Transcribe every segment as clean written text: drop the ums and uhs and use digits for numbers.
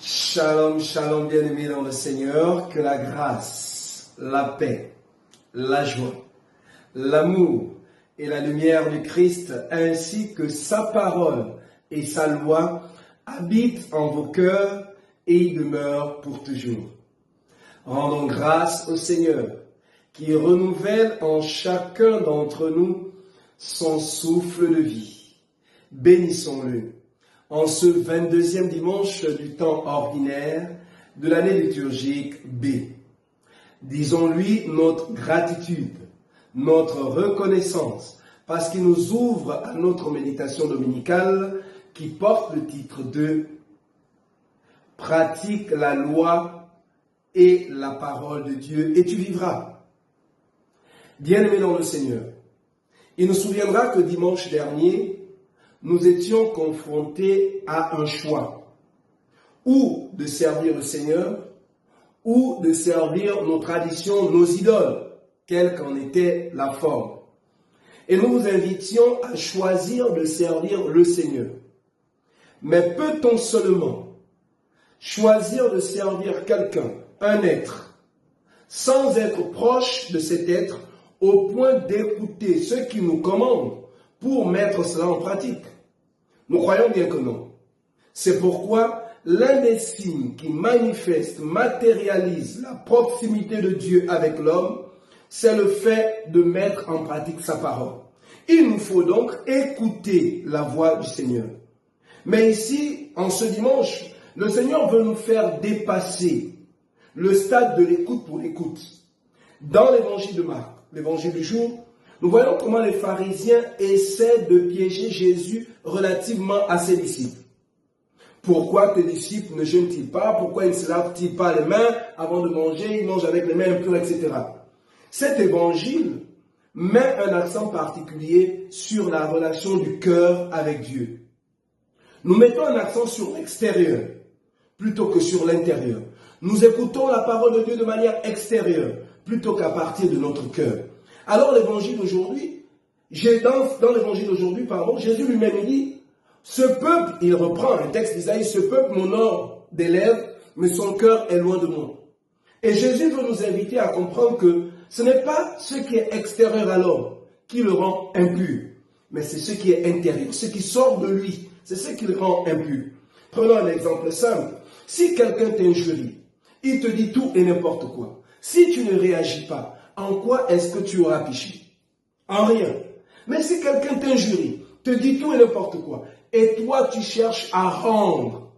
Shalom, shalom, bien-aimés dans le Seigneur, que la grâce, la paix, la joie, l'amour et la lumière du Christ, ainsi que sa parole et sa loi, habitent en vos cœurs et y demeurent pour toujours. Rendons grâce au Seigneur, qui renouvelle en chacun d'entre nous son souffle de vie. Bénissons-le. En ce 22e dimanche du temps ordinaire de l'année liturgique B. Disons-lui notre gratitude, notre reconnaissance, parce qu'il nous ouvre à notre méditation dominicale qui porte le titre de « Pratique la loi et la parole de Dieu et tu vivras ». Bien-aimés dans le Seigneur, il nous souviendra que dimanche dernier, nous étions confrontés à un choix, ou de servir le Seigneur, ou de servir nos traditions, nos idoles, quelle qu'en était la forme. Et nous vous invitions à choisir de servir le Seigneur. Mais peut-on seulement choisir de servir quelqu'un, un être, sans être proche de cet être, au point d'écouter ce qu'il nous commande pour mettre cela en pratique? Nous croyons bien que non. C'est pourquoi l'un des signes qui manifeste, matérialise la proximité de Dieu avec l'homme, c'est le fait de mettre en pratique sa parole. Il nous faut donc écouter la voix du Seigneur. Mais ici, en ce dimanche, le Seigneur veut nous faire dépasser le stade de l'écoute pour l'écoute. Dans l'évangile de Marc, l'évangile du jour, nous voyons comment les pharisiens essaient de piéger Jésus relativement à ses disciples. Pourquoi tes disciples ne jeûnent-ils pas? Pourquoi ils ne se lavent-ils pas les mains avant de manger? Ils mangent avec les mains impures, etc. Cet évangile met un accent particulier sur la relation du cœur avec Dieu. Nous mettons un accent sur l'extérieur plutôt que sur l'intérieur. Nous écoutons la parole de Dieu de manière extérieure plutôt qu'à partir de notre cœur. Alors l'évangile d'aujourd'hui, dans l'évangile d'aujourd'hui, Jésus lui-même dit, ce peuple, il reprend un texte d'Isaïe, ce peuple m'honore des lèvres, mais son cœur est loin de moi. Et Jésus veut nous inviter à comprendre que ce n'est pas ce qui est extérieur à l'homme qui le rend impur, mais c'est ce qui est intérieur, ce qui sort de lui, c'est ce qui le rend impur. Prenons un exemple simple. Si quelqu'un t'injurie, il te dit tout et n'importe quoi. Si tu ne réagis pas, en quoi est-ce que tu auras péché? En rien. Mais si quelqu'un t'injurie, te dit tout et n'importe quoi, et toi tu cherches à rendre,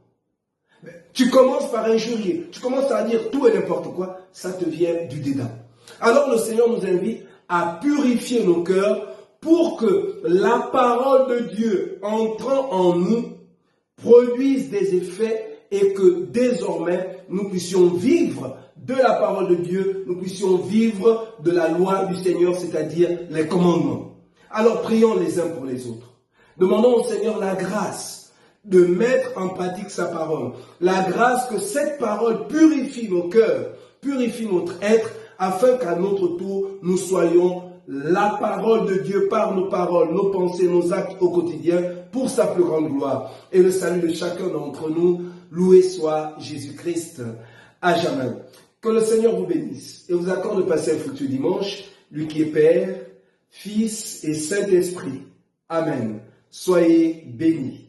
tu commences par injurier, tu commences à dire tout et n'importe quoi, ça te vient du dédain. Alors le Seigneur nous invite à purifier nos cœurs pour que la parole de Dieu entrant en nous produise des effets et que désormais nous puissions vivre de la parole de Dieu, nous puissions vivre de la loi du Seigneur, c'est-à-dire les commandements. Alors prions les uns pour les autres. Demandons au Seigneur la grâce de mettre en pratique sa parole. La grâce que cette parole purifie nos cœurs, purifie notre être, afin qu'à notre tour, nous soyons la parole de Dieu par nos paroles, nos pensées, nos actes au quotidien, pour sa plus grande gloire. Et le salut de chacun d'entre nous, loué soit Jésus-Christ à jamais. Que le Seigneur vous bénisse et vous accorde de passer un fructueux dimanche, lui qui est Père, Fils et Saint-Esprit. Amen. Soyez bénis.